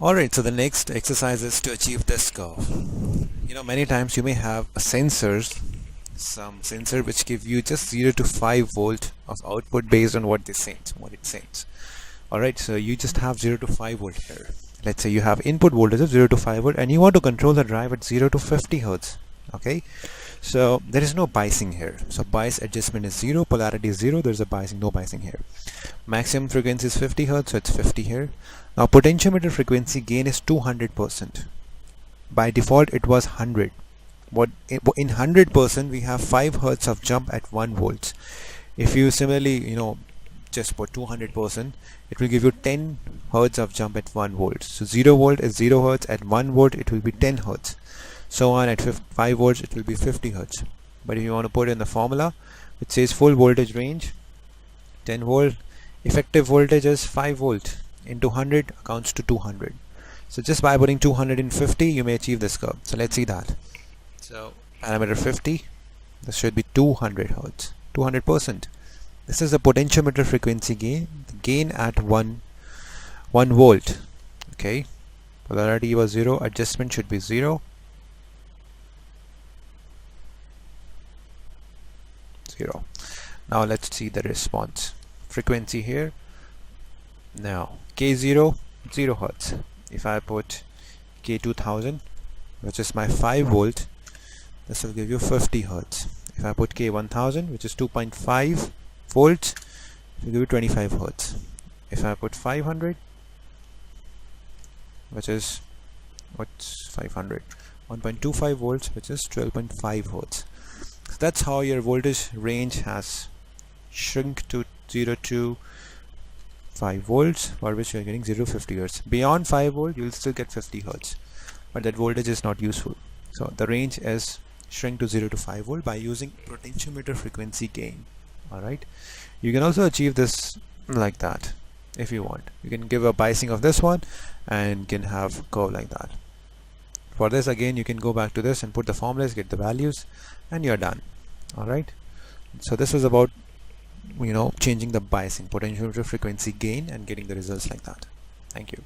Alright, so the next exercise is to achieve this curve. Many times you may have a some sensor which give you just 0 to 5 volt of output based on what it sends. Alright, so you just have 0 to 5 volt here. Let's say you have input voltage of 0 to 5 volt and you want to control the drive at 0 to 50 hertz. Okay, so there is no biasing here. So bias adjustment is 0, polarity is 0, there's a biasing, no biasing here. Maximum frequency is 50 hertz, so it's 50 here. Now potentiometer frequency gain is 200%. By default it was 100. In 100% we have 5 hertz of jump at 1 volt. If you similarly just put 200%, it will give you 10 hertz of jump at 1 volt. So 0 volt is 0 hertz, at 1 volt it will be 10 hertz, so on. At 5 volts it will be 50 hertz. But if you want to put in the formula, it says full voltage range 10 volt, effective voltage is 5 volt into 100 accounts to 200. So just by putting 200 in 50 you may achieve this curve. So let's see that. So parameter 50, this should be 200 hertz, 200%. This is the potentiometer frequency gain, the gain at 1 volt. Okay, polarity was 0, adjustment should be 0, 0. Now let's see the response. Frequency here. Now K0, 0 hertz. If I put K2000, which is my 5 volt, this will give you 50 hertz. If I put K1000, which is 2.5 volts, it will give you 25 hertz. If I put 500, which is what's 500, 1.25 volts, which is 12.5 hertz. So that's how your voltage range has shrunk to 0 to 5 volts, for which you are getting 0 to 50 hertz. Beyond 5 volt you will still get 50 hertz, but that voltage is not useful. So the range is shrink to 0 to 5 volt by using potentiometer frequency gain. Alright, you can also achieve this like that if you want. You can give a biasing of this one and can have a curve like that. For this again you can go back to this and put the formulas, get the values, and you're done. Alright, so this is about changing the biasing, potentiometer frequency gain, and getting the results like that. Thank you.